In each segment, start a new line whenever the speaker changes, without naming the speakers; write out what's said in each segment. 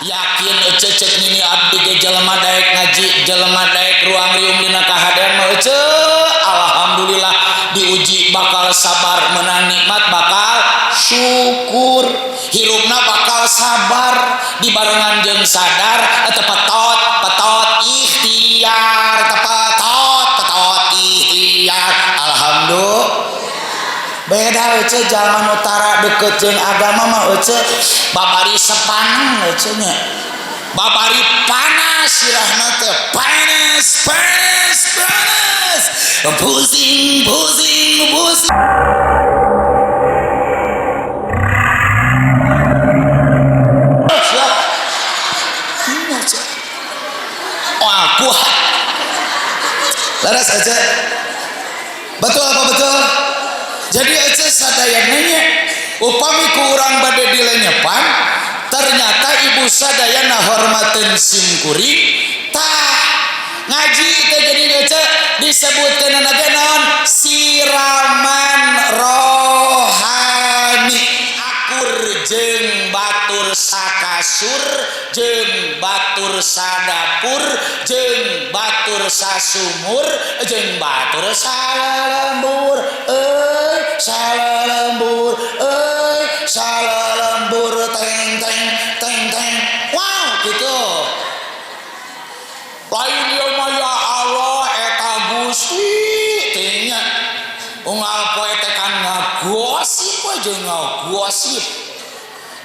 yakin cecek nini abdi ge jelema daek ngaji jelema daek ruang riung dina kahadean mah alhamdulillah diuji bakal sabar menang nikmat bakal syukur hirupna bakal sabar dibarengan jeung sadar petot ikhtiar petot ikhtiar alhamdulillah beda eueuh zaman utara deket jeung agama mah eueuh babari sepanang eueuh nya babari panas sirahna teh panas pusing wah kuat laras aja betul apa betul jadi aja sadaya nanya upami ku urang bade dilenyepan ternyata ibu sadaya hormatin simkuring tah ngaji teh jadi aja disebutkeun naga naon siraman rohani akur jeung batur sakasur jeung batur sadapur jeung batur sasumur jeung batur salalembur salalembur teng wow gitu lain dia maya Allah eta Gusti tanya unggal poe tekan ngagosip aja ngagosip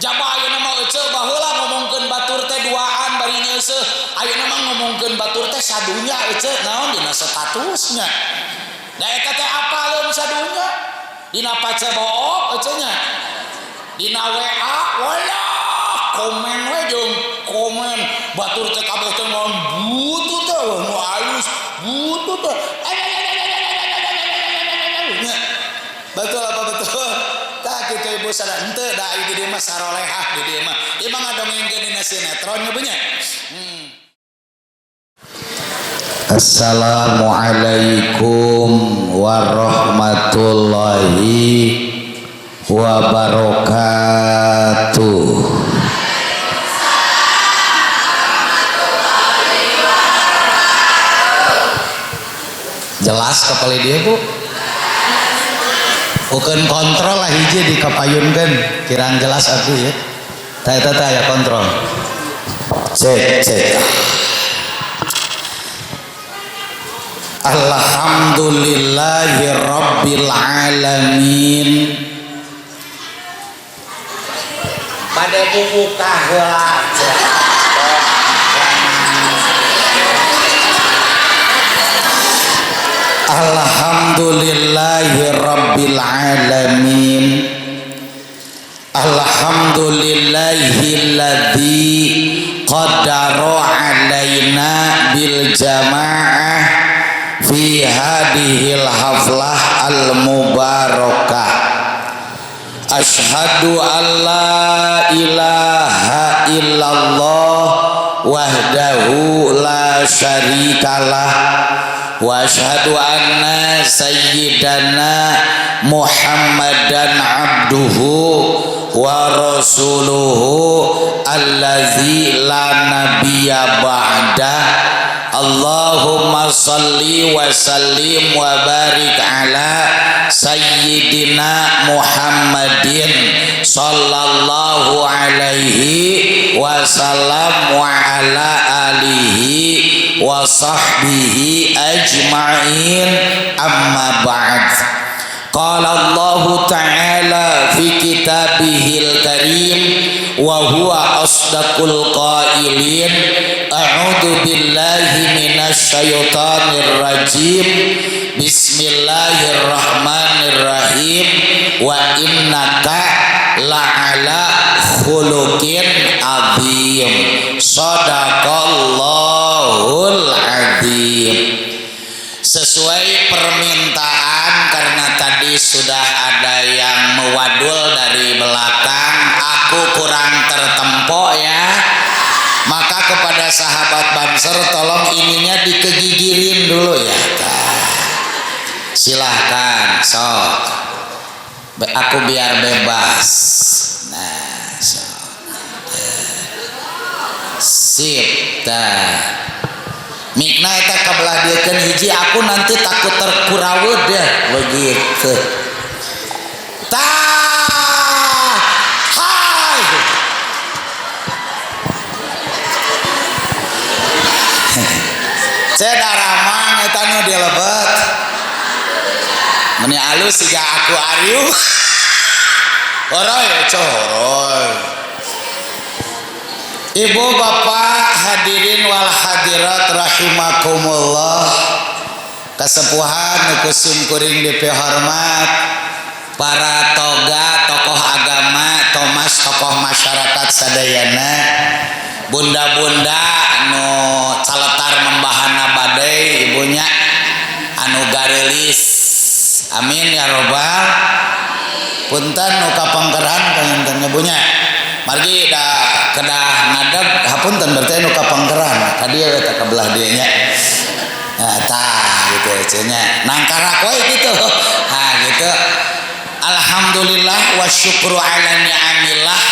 jaba ayeuna mah eueuh baheula ngomongkeun batur teh duaan bari nyeuseuh ayeuna mah ngomongkeun batur teh sadunya eueuh naon dina statusnya da eta teh apaleun sadunya dina Facebook eueuh nya dina WA wala komen we jeung komen batur teh kabeh teh ngomong butut teh nu alus butut teh betul apa betul tak kitu ibu sadar henteu da ieu di mah sarolehah di dieu mah ieu mah ngadongengkeun dina sinetron nya bener. Assalamualaikum warahmatullahi wabarakatuh. Jelas kepala dia bu bukan kontrol lah hiji dikapayunkan kirang jelas aku ya tak ya kontrol cek alhamdulillahi rabbil alamin pada buku kahela alhamdulillahi rabbil alamin alhamdulillahilladzi qaddara alaina bil jamaah fi hadhil haflah al mubarakah asyhadu an la ilaha illallah wahdahu la syarikalah wa asyhadu anna sayyidana Muhammadan abduhu wa rasuluhu allazi la nabiyya ba'dah. Allahumma salli wa sallim wa barik ala sayyidina Muhammadin sallallahu alaihi wasallam wa ala alihi wa sahbihi ajma'in amma ba'd. Qala Allah ta'ala fi kitabihil karim wa huwa asdaqul qailin a'udzu billahi minasy syaithanir rajim bismillahirrahmanirrahim wa innaka la'ala khuluqin adzim sadaqallahul adzim. Sesuai permintaan karena tadi sudah ada yang mewadul dari belakang, aku kurang tertempo ya, maka kepada sahabat Banser tolong ininya dikegigirin dulu ya. Silahkan sok, aku biar bebas. Nah sok. Sip tah. Mikna eta kabelah diekeun hiji aku nanti takut terkurawud ya begitu. Tah. Hai. Cedaramang eta nu dilebet. Meni alus siga aku ariu. Oroy coroy. Ibu bapak hadirin wal hadirat rahimakumullah. Kasepuhan nu kusim kuring DP hormat, para toga tokoh agama, Thomas tokoh masyarakat sadayana, bunda-bunda anu caletar membahana badai ibunya anu garelis. Amin ya robbal. Punten nu kapangkeran panginten ibunya. Margi da kedah ngadeg hapunten berarti nu kapangkeran. Ka dieu eta kabelah dieu nya. Nah, tah gitu cenah. Nangkarak we gitu. Ha gitu. Alhamdulillah wa syukru ala ni'amillah.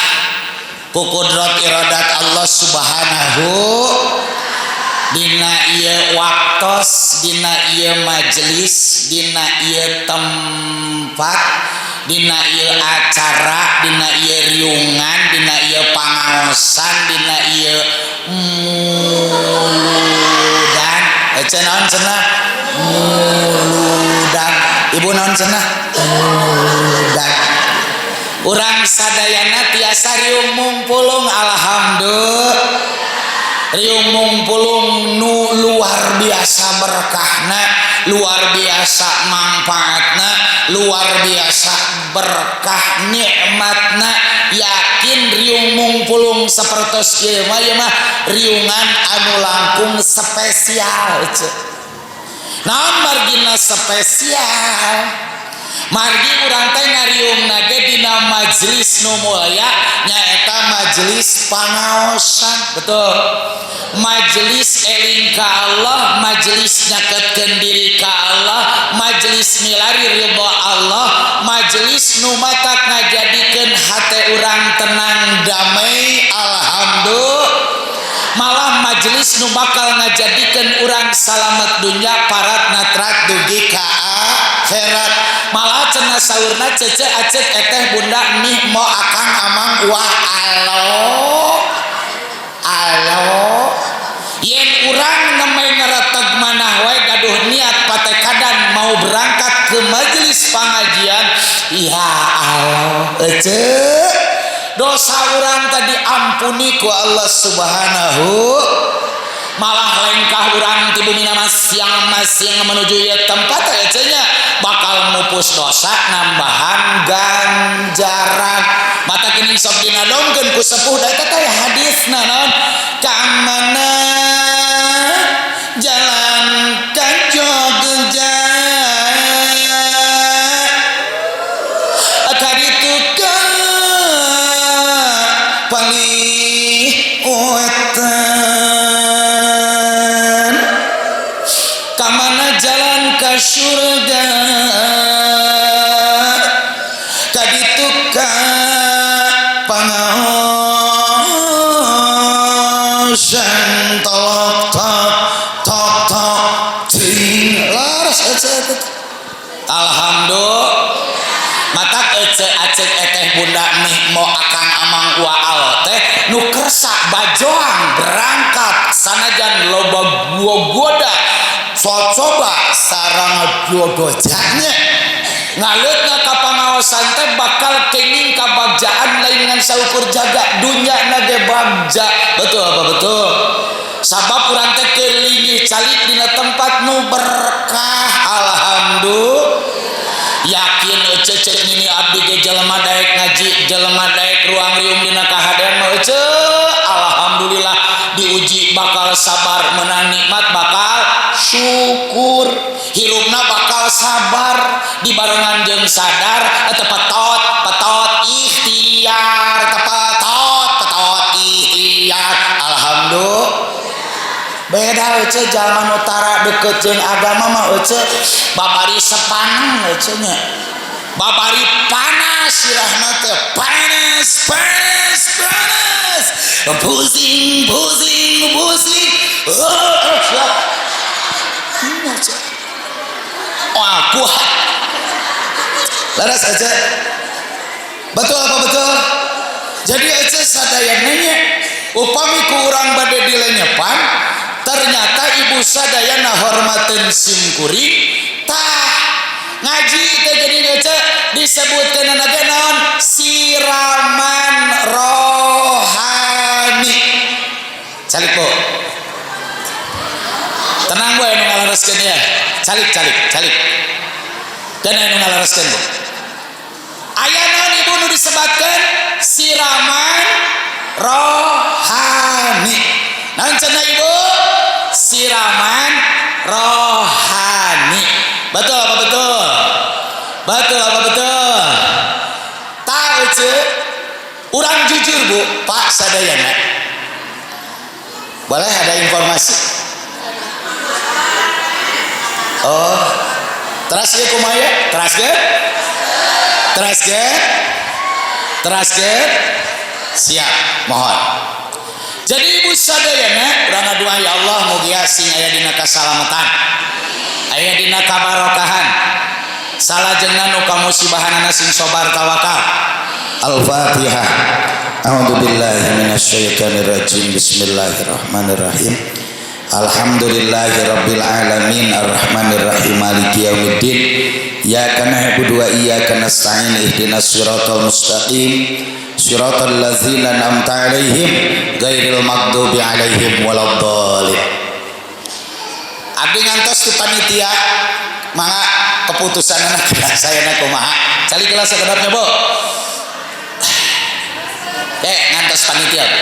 Kukudrat iradat Allah Subhanahu dina ieu waktos, dina ieu majelis, dina ieu tempat, dina ieu acara, dina ieu riungan, dina ieu pangaosan, dina ieu muludan. Ece naon cenah? Muludan. Ibu naon cenah? Muludan. Urang sadayana tiasa riung mumpulung alhamdulillah. Riung mumpulung nu luar biasa berkahna, luar biasa manfaatna, luar biasa berkah nikmatna. Yakin riung mumpulung sapertos ieu mah riungan anu langkung spesial. Naon margina spesial? Margi urang teh ngariungna ge dina majelis nu mulia nyaeta majelis pangaosan. Betul. Majelis eling ka Allah, majelis nyakeutkeun diri ka Allah, majelis milari ridho Allah, majelis nu matak ngajadikeun hate urang tenang damai alhamdulillah. Malah majelis nu bakal ngajadikeun urang salamet dunya parat natrat dugi ka akhirat. Malah cenah saurna cece acek eteh bunda nih mau akang amang wah alo yen urang nemai ngereteg manah wae gaduh niat patekadan mau berangkat ke majelis pengajian iya alo ece dosa urang tadi ampuni ku Allah Subhanahu. Malah lengkah urang ti bumi masing-masing menuju ieu tempat ece nya bakal mupus dosa nambahan ganjaran. Mata kini sok dinadongkeun ku sepuh da eta teh hadisna naon ka mana jalan ka Jogja kaditu ka paliwetan ka mana jalan ka surga kaditu ka pangaosan tok ting laras ece alhamdulillah. Matak ece acek eteh bunda nih mau akang amang waal teh nu kersa bajoang berangkat sanajan loba goda coba sarang dodojanya ngaleutna ka pangaosan teh bakal kenging ka bagjaan lain ngan saukur jaga dunya na ge bagja. Betul apa betul? Sabab urang teh keulinggih calik dina tempat nu berkah alhamdulillah. Yakin cecek nini abdi ge jelema daek ngaji, jelema daek ruang riung dina kahadean mah ece alhamdulillah diuji bakal sabar menang nikmat bakal syukur hirupna bakal sabar dibarengan jeung sadar petot ikhtiar petot ikhtiar alhamdulillah. Beda ece zaman utara deket jeung agama mah ece babari sepaneng ece nya babari panas sirahna teh panas pusing siap ini aja wah kuat laras aja betul apa betul jadi aja sadaya nanya upami ku urang bade dilenyepan ternyata ibu sadayana hormatin simkuring tah ngaji teh jadi aja disebutkan lagi naon siraman rohani calik bu tenang bu anu ngalaraskeun ya calik dan anu ngalaraskeun bu aya naon ibu nu disebatkeun siraman rohani naon cenah ibu siraman rohani betul apa betul tahu cek urang jujur bu Pak sadayana boleh ada informasi oh teras ya kumaya teras ke siap mohon jadi ibu sadayana urang ngadua ya Allah mugia sing aya dina kasalamatan aya dina kabarokahan salajengna nu kamusibahanana sing sobar tawakal Al-Fatihah A'udzubillahi minasyaitonirrajim Bismillahirrahmanirrahim Alhamdulillahirabbil alamin arrahmanirrahim maliki yaumiddin iyyaka na'budu wa iyyaka nasta'in ihdinas siratal mustaqim siratal ladzina an'amta 'alaihim ghairil maghdubi 'alaihim waladdallin abdi ngantos ti panitia mangga keputusan anak saya nak kumaha cali kelas sekedapnya bu ngantos panitia bu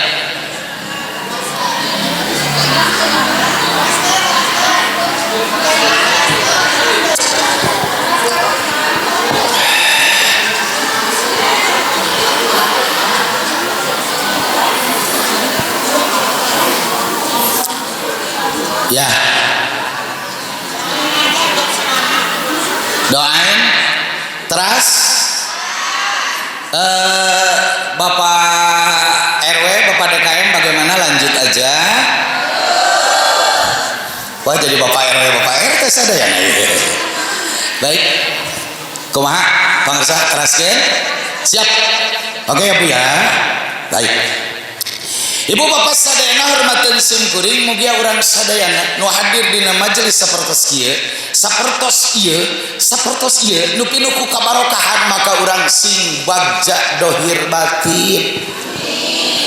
ya doain teras Bapak RW Bapak DKM bagaimana lanjut aja wah jadi Bapak RW Bapak RT ada ya baik kumaha pangarsa teraskeun siap oke ya Bu ya baik Ibu Bapak sadayana hormatin simkuring mugia urang sadayana nu hadir dina majelis sapertos ieu nu pinuh ku kabarokahan maka urang sing bagja dohir batin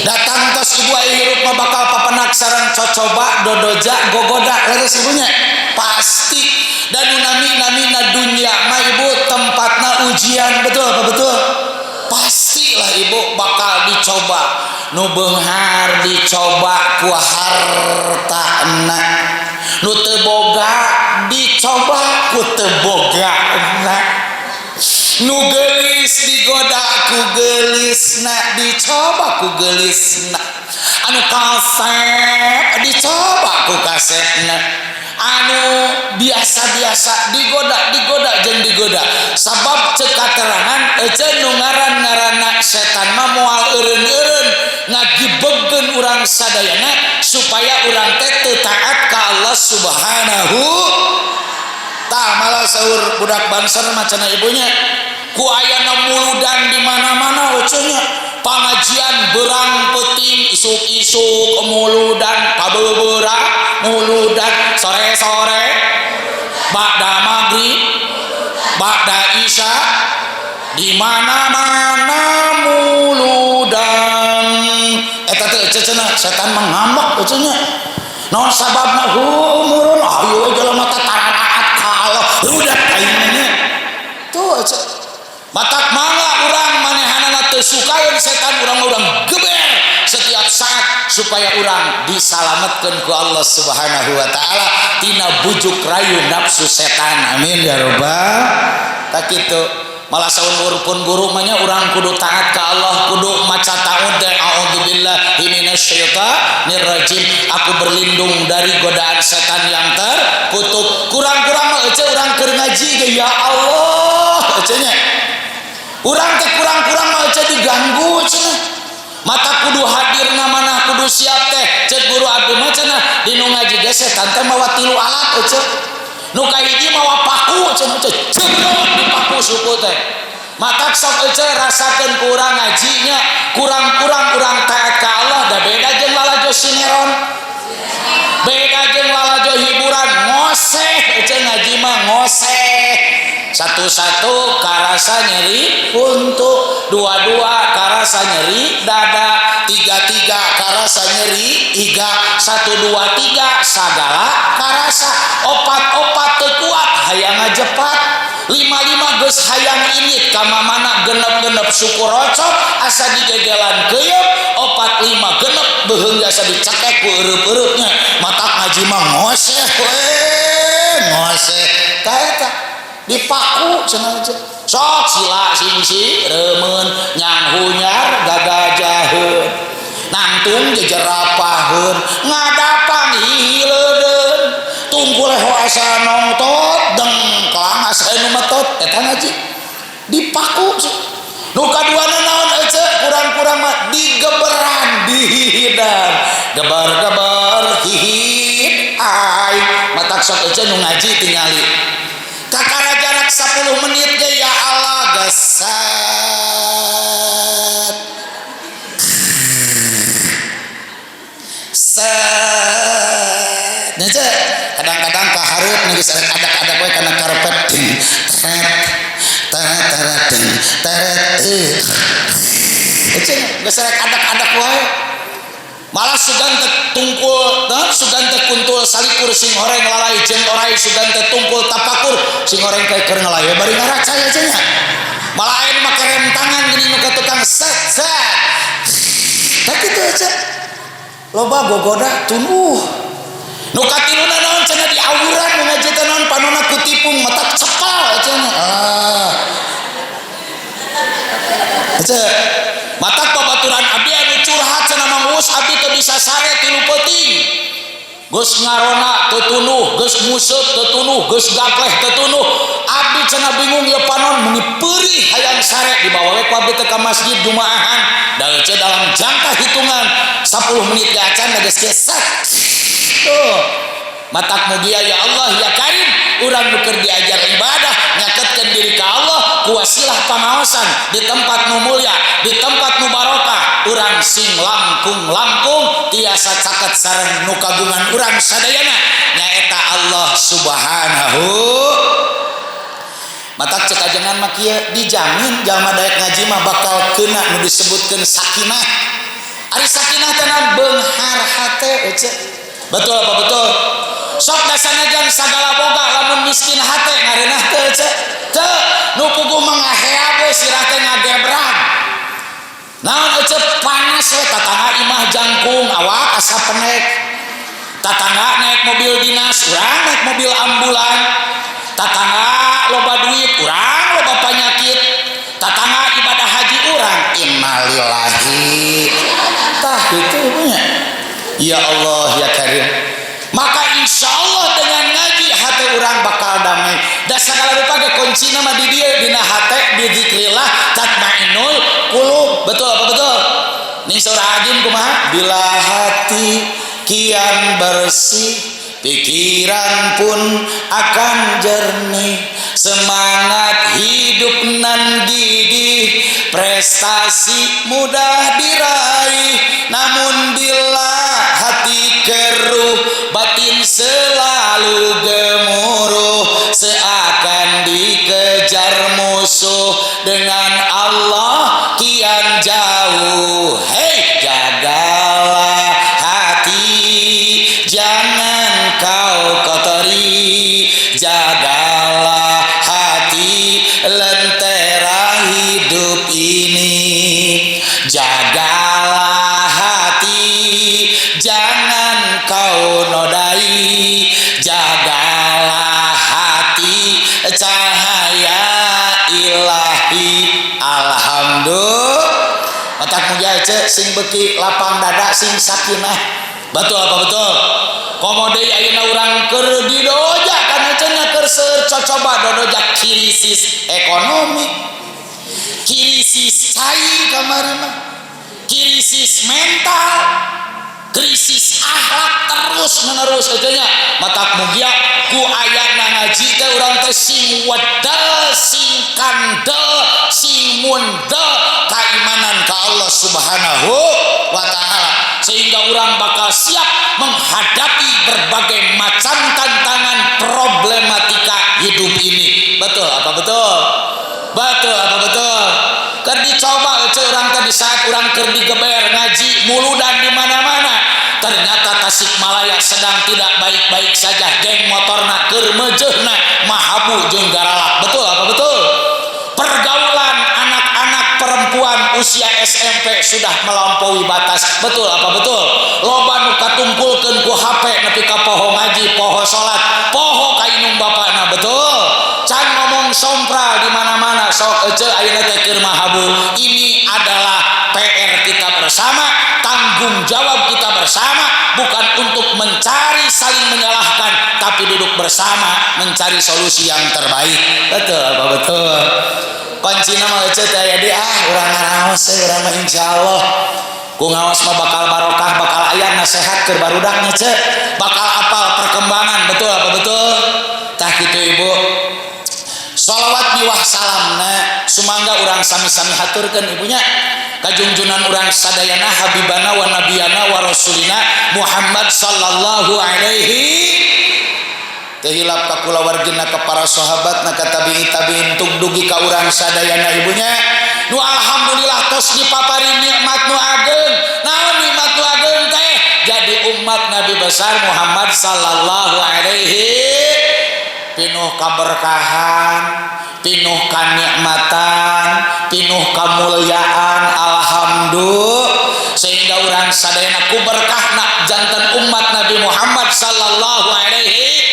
datang tos ibu aya hirup mah bakal papenak sareng cocoba dodoja gogoda leres ibunya pasti dan nami-namina dunya mah ibu tempatna ujian betul apa betul pastilah ibu bakal dicoba nu beunghar dicoba ku hartana nu teu boga dicoba ku teu bogana nu geulis digoda ku geulisna dicoba ku geulisna anu kasep dicoba ku kasepna anu biasa-biasa digoda jeung digoda sabab ceuk katerangan ece nu ngaran-ngaranna setan mah moal eureun-eureun ngagibegkeun urang sadayana supaya urang teh teu taat ka Allah Subhanahu tah malah saur budak banser macana ibunya ku ayana muludan di mana-mana ecenya pangajian berang peting isuk-isuk muludan pabebeura muludan sore-sore ba'da maghrib ba'da isya di mana-mana muludan eta teh cenah setan mangambak cenah naon sababna humurun ayo jelema teh taranaat ka Allah udah ayeuna tuh matak mangga urang manehanana teu sukaeun setan urang geber setiap saat supaya urang disalametkeun ku Allah Subhanahu wa taala tina bujuk rayu nafsu setan amin ya rabbal tak kitu malah saun urupun guru mah nya urang kudu taat ka Allah kudu maca ta'awudz a'udzubillahi minasyaitonir rajim aku berlindung dari godaan setan yang terkutuk kurang-kurang mah ece urang keur ngaji ge ya Allah ece nya urang teh kurang-kurang mah ece diganggu cenah mata kudu hadir na mana kudu abdi mah cenah di nu ngaji ge setan teh mawa 3 alat ece. Nu kahiji mawa paku cenah jebrot dipaku suku teh. Matak sok ece rasakeun kurang ngajinya, kurang-kurang urang taat ka Allah da beda jeung lalajo sinetron. Beda jeung lalajo hiburan ngoseh ece ngaji mah ngoseh. Satu-satu karasa nyeri untuk, dua-dua karasa nyeri dada, tiga-tiga karasa nyeri iga, 1 2 3 sagala karasa, opat-opat teu kuat hayang ngajepat, 5 geus hayang init ka mamana genep-genep suku rocok asa digegelan keuyeub, 4 5 genep beuheung asa dicekek ku eureub-eureubnya. Matak ngaji mah ngoseh we ngoseh ka eta dipaku cenah sok sila singsi reumeun nyang hunyar gagajaheun nangtung jejerapaheun ngadapang hihileudeun tungkul asa nongtot dengklang asa nu metot eta ngaji dipaku nu kaduana naon ece kurang-kurang mah digeberan dihidang gebar-gebar hihid ai matak sok ece nu ngaji tingali kakara jarak 10 menit ge ya Allah gesat set nece kadang-kadang kahareup nu geus adak-adak we kana karpet tret teret ece geus adak-adak wae malah sugan teh tungkul sugan teh kuntul salikur sing horeng lalai jeung orai sugan teh tungkul tapakur sing horeng kayak keur ngalaye bari ngaraca ya cenah malah aya make rem tangan gini nu ka tukang set tak kitu aja loba gogoda tunuh nu katiluna naon cenah di awuran nu ngaji teh naon panonna kutipung matak cepal cenah matak babaturan abdi anu curhat cenah Mang Uus abdi teu bisa sare 3 peuting geus ngarona teu tunuh geus museup teu tunuh geus gapleh teu tunuh abdi cenah bingung ieu panon meuni peurih hayang sare dibawa we ku abdi teh ka masjid jumaahan da ece dalam jangka hitungan 10 menit ge acan da geus set tuh matak mugia ya Allah ya Karim urang nu keur diajar ibadah nyaketkeun diri ka Allah ku wasilah pangaosan di tempat nu mulya di tempat nu barokah urang sing langkung tiasa caket sareng nu kagungan urang sadayana nyaeta Allah Subhanahu matak cek ajengan mah kieu dijamin jalma daek ngaji mah bakal keuna nu disebutkeun sakinah ari sakinah teh beunghar hate ece betul apa betul sok dasanajan sagala boga lamun miskin hate ngareunah teu ece teu nu puguh mangahea we sirah teh ngagebrang naon ece panas we tatangga imah jangkung awak asa penek tatangga naik mobil dinas urang naik mobil ambulan tatangga loba duit urang loba panyakit tatangga ibadah haji urang innalillahi tah kitu nya ya Allah ya Karim maka insya Allah dengan ngaji hati orang bakal damai dan segala rupa ke kunci nama di dia dina hati bizikrillah tatmainnul qulub betul apa betul nih surah Ajin kumaha bila hati kian bersih pikiran pun akan jernih semangat hidup nan gigih prestasi mudah diraih namun bila hati keruh batin selalu gemuruh seakan dikejar musuh dengan Allah kian jauh hei jagalah hati jangan kau kotori jagalah hati lentera hidup ini jagalah hati jangan kau nodai jagalah hati cahaya ilahi alhamdulillah otak mugia cek sing beki lapang dada sing sakinah betul apa betul komode ayeuna urang keur didoja kana cenah keur coba dodoja krisis ekonomi krisis cai kamari mah krisis mental krisis akhlak terus atunya matak mugia ku ayana ngaji teh urang teh sing wedel sing kandel sing mundel keimanan ka Allah Subhanahu wa taala sehingga urang bakal siap menghadapi berbagai macam tantangan problematika hidup ini. Betul apa betul? Betul apa betul? Keur dicoba urang teh di saat urang keur digeber ngaji muludan di mana-mana ternyata Tasikmalaya sedang tidak baik-baik saja, geng motorna keur meujeuhna mahabu jeung garalak. Betul apa betul? Pergaulan anak-anak perempuan usia SMP sudah melampaui batas. Betul apa betul? Loba nu katumpulkeun ku HP nepi ka poho ngaji, poho salat, poho ka inung bapana. Betul? Can ngomong sompral di mana-mana sok ece ayeuna teh keur mahabu. Ini adalah PR kita bersama, tanggung jawab kita bersama, bukan untuk mencari saling menyalahkan, tapi duduk bersama mencari solusi yang terbaik. Betul apa betul? Kuncina mah ece teh aya di urang ngaraos urang mah insyaallah ku ngaos mah bakal barokah, bakal aya nasihat keur barudaknya ce, bakal apal perkembangan. Betul apa betul? Tah kitu Ibu. Shalawat biwah salamna sumangga urang sami-sami haturkeun ibunya ka junjunan urang sadayana habibana wa nabiyana wa rasulina Muhammad sallallahu alaihi tehilap ka kulawargina ka para sahabatna ka tabi'in tug dugi ka urang sadayana ibunya nu alhamdulillah tos dipapari nikmat nu ageung. Naon nikmat nu ageung teh? Jadi umat Nabi besar Muhammad sallallahu alaihi pinuh kaberkahan, pinuh kanikmatan, pinuh kamulyaan. Alhamdulillah sehingga urang sadayana ku berkahna janten umat Nabi Muhammad sallallahu alaihi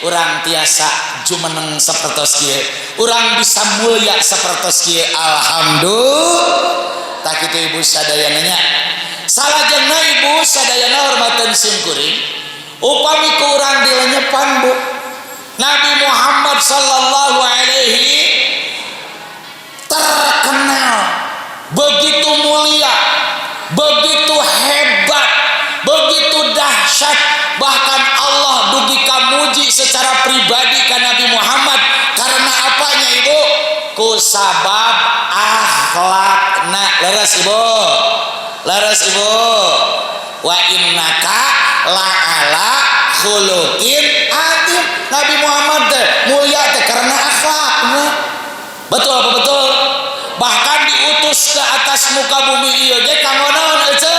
urang tiasa jumeneng sapertos kieu, urang bisa mulia sapertos kieu. Alhamdulillah. Tak kitu Ibu sadayana nya. Salajengna Ibu sadayana hormateun simkuring upami ku urang dilenyepan Bu Nabi Muhammad sallallahu alaihi terkenal begitu mulia, begitu hebat, begitu dahsyat, bahkan Allah dugi kamuji secara pribadi ka Nabi Muhammad karena apanya Ibu? Ku sabab akhlakna. Leres Ibu? Leres Ibu? Wa innaka la'ala khuluqin azim. Nabi Muhammad teh mulia teh karena akhlakna. Betul apa betul? Bahkan diutus ke atas muka bumi ieu ge kanggo naon ece?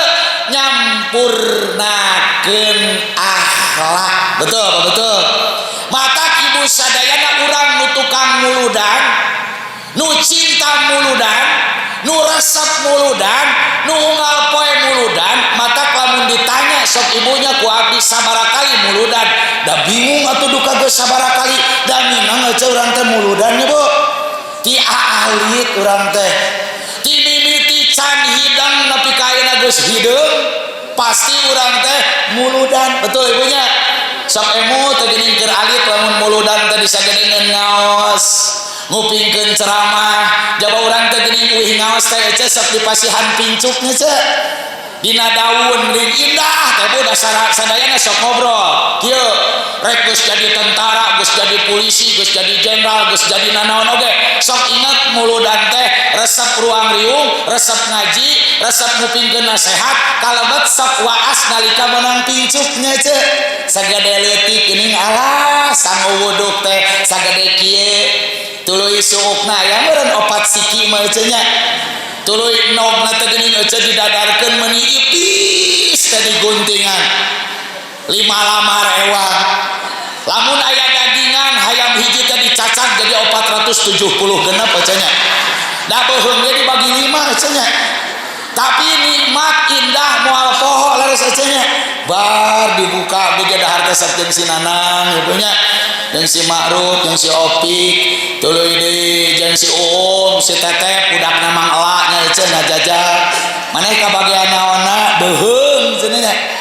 Nyampurnakeun akhlak. Betul apa betul? Matak Ibu sadayana urang nu tukang muludan, nu cinta muludan, nu resep muludan, nu unggal poe muludan, matak lamun ditanya sok ibunya ku abdi sabaraha kali muludan, da bingung atuh duka geus sabaraha kali, da minang aja urang teh muludan nya Bu. Ti aalit urang teh. Ti mimiti can hidang nepi ka ayeuna geus hideung, pasti urang teh muludan. Betul ibunya? Sok emu teh geuning keur alit lamun muludan teh disagedengeun ngaos, ngupingkeun ceramah, jaba urang teh geuning uih ngaos teh ece sok dipasihan pincuknya ce. Dina daun ling indah teh Bu dasar sadayana sok ngobrol. Kieu rek geus jadi tentara, geus jadi polisi, geus jadi jenderal, geus jadi nanaon oge. Sok inget muludan teh resep ruang riung, resep ngaji, resep ngupingkeun nasehat, kalebet sok waas nalika meunang pincuknya ce. Sagede leutik geuning alah sang wuduk teh sagede kieu. Tuluy suukna aya meureun opat siki mah ece nya. Tuluy nogna teh geuning ece didadarkeun meuni ipis teh diguntingan. 5 lamar ewang. Lamun aya dagingan hayam hiji teh dicacak jadi 470 genep ece nya. Da beuheung ge dibagi 5 ece nya. Tapi nikmat indah moal poho leres ece nya. Bar dibuka bege dahar teh jeung si Nanang ibunya. Jeung si Ma'ruf, jeung si Opik, tuluy deui jeung si Uum, si Tetep, budakna Mang Ela nya ece ngajajal. Maneh kabagian naonna beuheung cenah nya.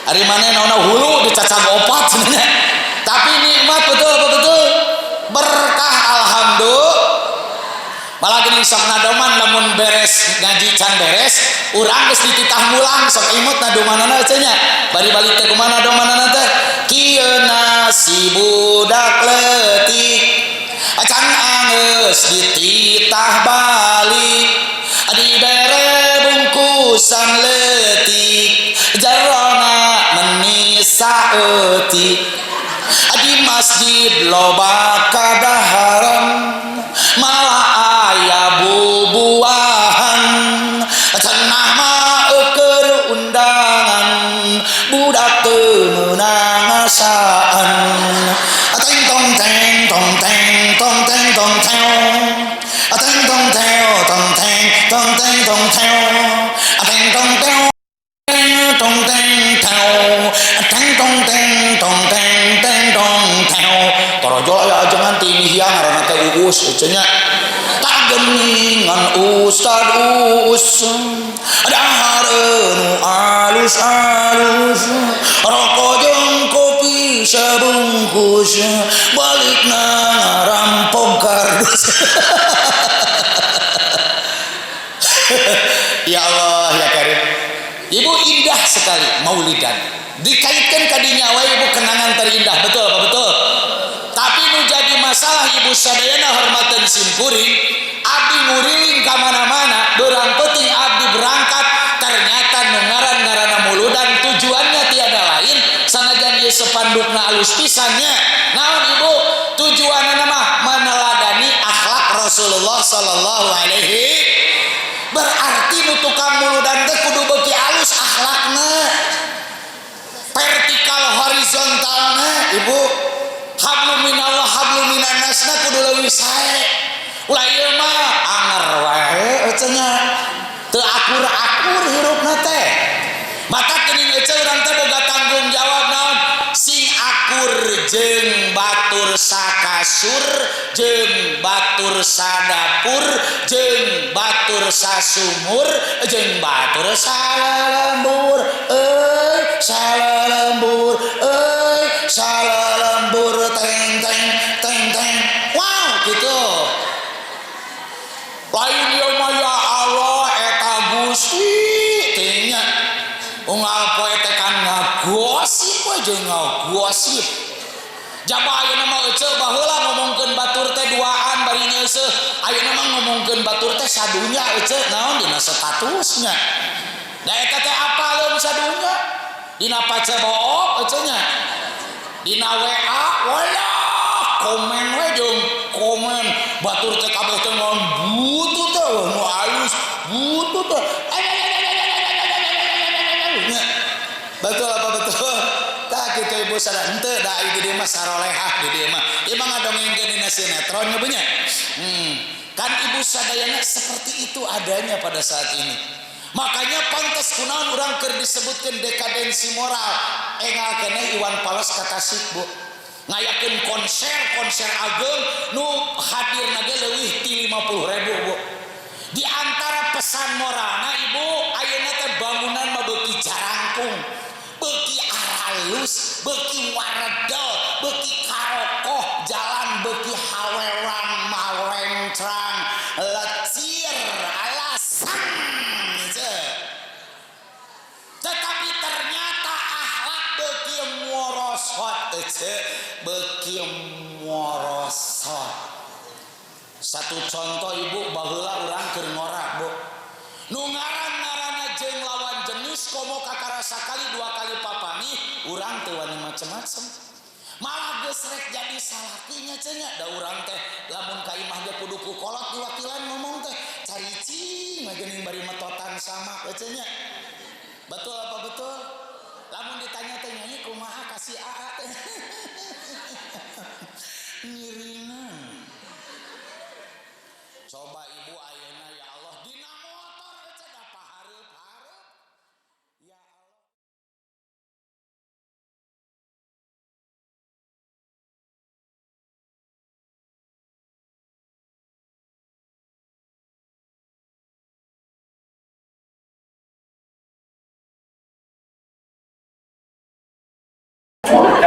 Ari maneh naonna hulu dicacag opat cenah nya. Tapi nikmat betul apa betul? Berkah alhamdulillah. Malah geuning sok nadoman lamun beres ngaji can beres, urang geus dititah mulang sok imut nadomanana ece nya. Bari balik teh kumaha nadomanana teh? si budak letik acan angeus dititah balik dibere bungkusan letik jarona menisa eutik di masjid loba kadaharan malah aya bubuahan cenah mah eukeur undangan budak teu meunang asaan teng tong teng tong teng tong teng tong teng teng tong teng tong teng tong teng tong teng teng tong teng tong teng teng tong teng tong teng teng tong teng torojo aya ajengan ti hiang ngaranna teh Uus cenah tak geuningan Ustad Uus dahareun alus-alus rokok jeung kopi sabungkus balikna ngarampok kardus. Ya Allah ya Karim. Ibu indah sekali maulidan. Dikaitkan kadinya wae ibu kenangan terindah, betul apa betul? Tapi nu jadi masalah ibu sadayana hormatan simkuring, abdi nguriling ka mana-mana, beurang penting abdi berangkat, ternyata nu ngaran-ngaranna muludan tujuannya tiada lain sanajan ieu sepandukna alus pisannya. Naon ibu? Tujuanna mah meneladani akhlak Rasulullah sallallahu alaihi. Berarti nu tukang muludan teh kudu beuki alus akhlakna. Vertikal horizontalna ibu hablum minallah hablum minannasna kudu leuwih sae. Ulah ieu mah anger wae cenah teu akur-akur hirupna teh. Matak geuning ece urang teh boga tanggung jawab naon sing akur jeung batur sakasur jeung batur sadapur jeung batur sasumur jeung batur salalembur salalembur salalembur teng teng teng teng wow gitu lain ieu mah ya Allah eta Gusti teh nya unggal poe teh kan ngagosip we jeung ngagosip jaba ayeuna mah ece baheula ngomongkeun batur teh duaan bari nyeuseuh ayeuna mah ngomongkeun batur teh sadunya ece naon dina statusnya da eta teh apaleun sadunya dina Facebook ece nya dina WA wala komen we jeung komen batur teh kabeh teh ngon butut teh nu alus butut teh betul apa betul tak kitu ibu sadar henteu da ieu di mah sarolehah di dieu mah ieu mah ngadongengkeun dina sinetron nya bener kan ibu sadayana seperti itu adanya pada saat ini. Makanya pantas kunaon urang keur disebutkeun dekadensi moral engal keneh Iwan Fals kata Sikbu ngayakeun konser ageung nu hadirna ge leuwih ti 50.000 Bu. Di antara pesan moralna ibu ayeuna teh bangunan mah beuki jarangkung, beuki aralus, beuki waredel, beuki karokoh, jalan beuki hawelang malencrang, lecir alasan. Tetapi ternyata akhlak beuki morosot beuki morosot. Satu contoh ibu baheula urang keur ngorak Bu nu ngaran-ngaranna jeung lawan jenis komo kakarasa kali 2 kali papani urang teu wani macem-macem malah geus rek jadi salakinya cenah da urang teh lamun ka imah ge kudu ku kolot diwakilan ngomong teh caricing mah geuning bari metotan sama cenah betul apa betul lamun ditanya teh nyanyi kumaha kasih aa teh ngiringan. Coba ibu ayeuna ya Allah dina motor aja da pahareup-hareup ya Allah.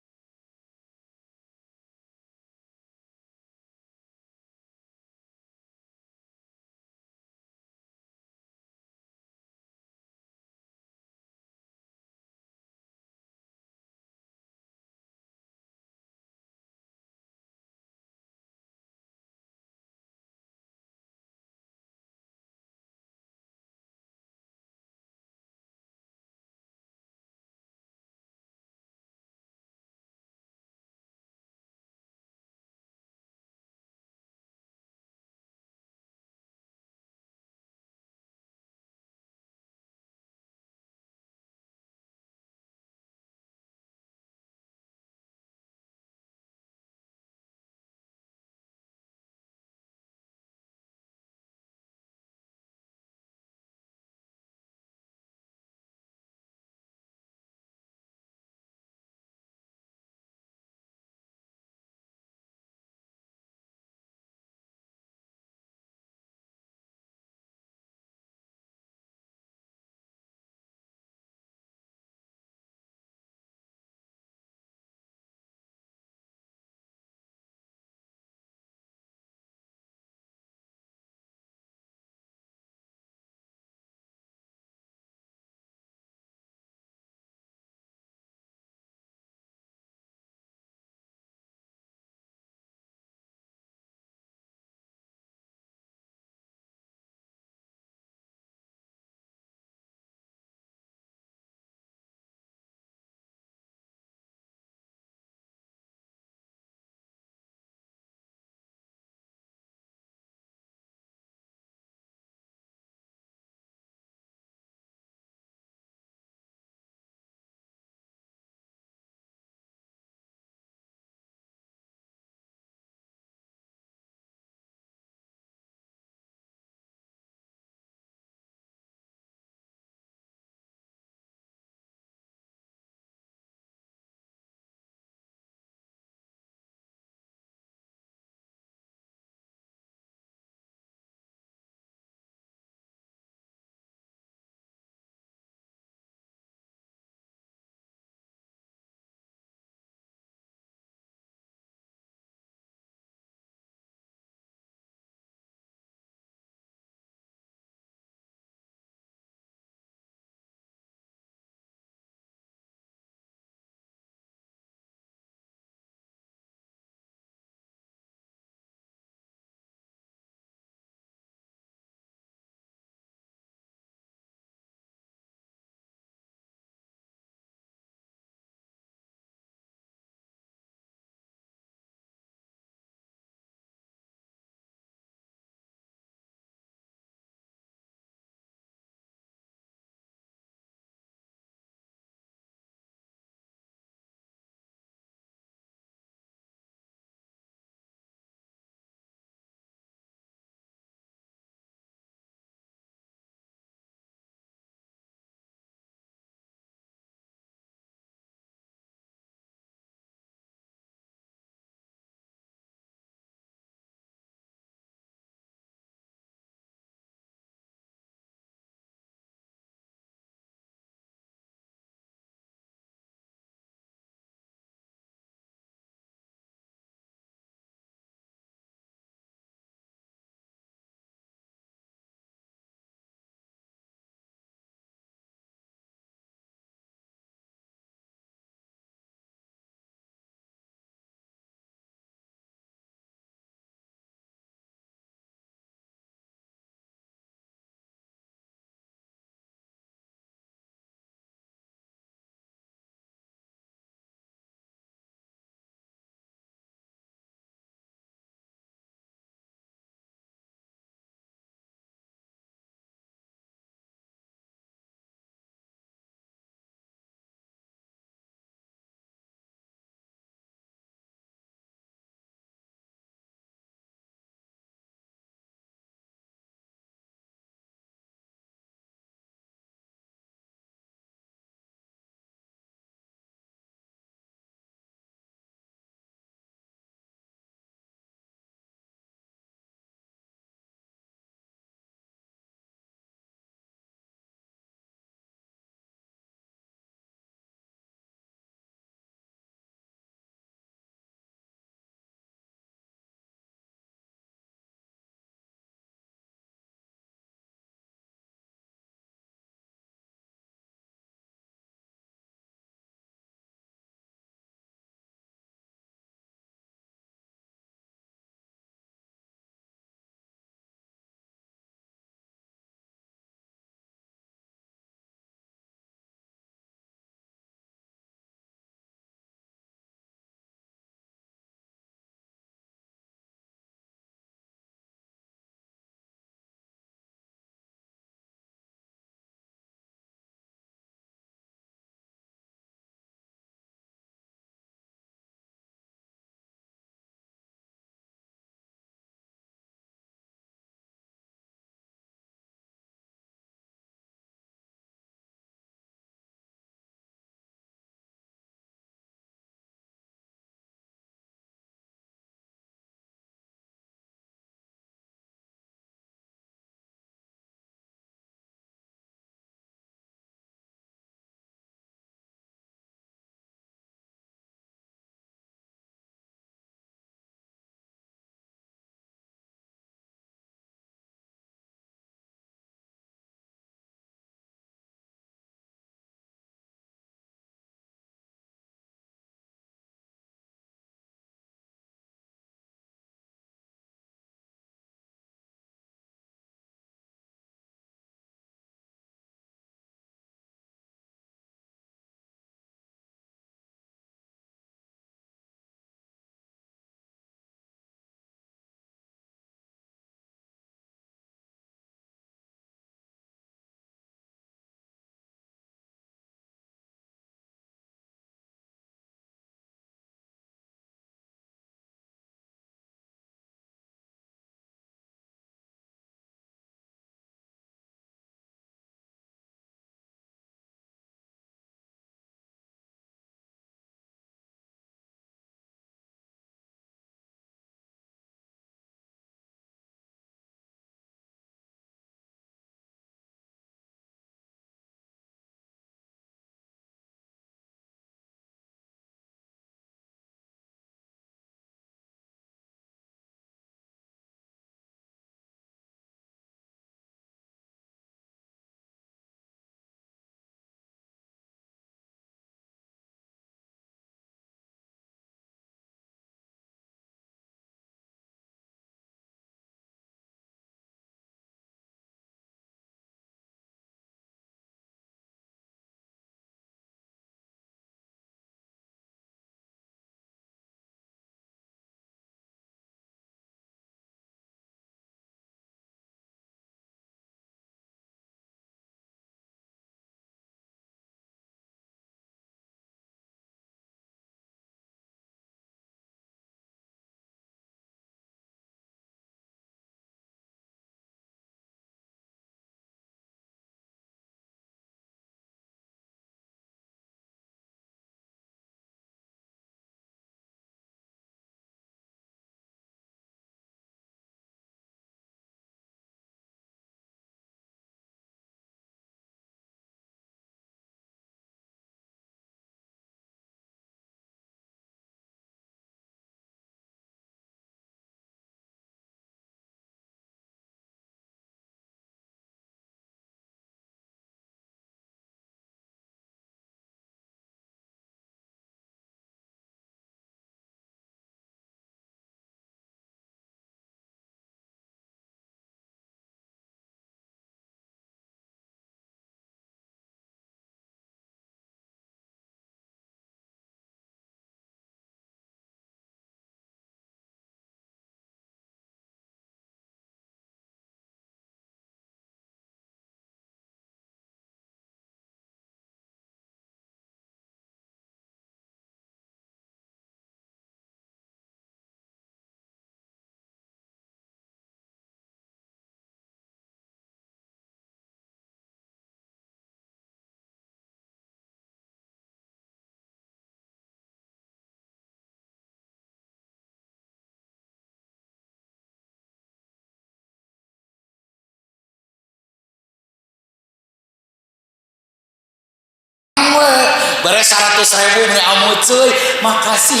100.000 meni amu cuy. Makasih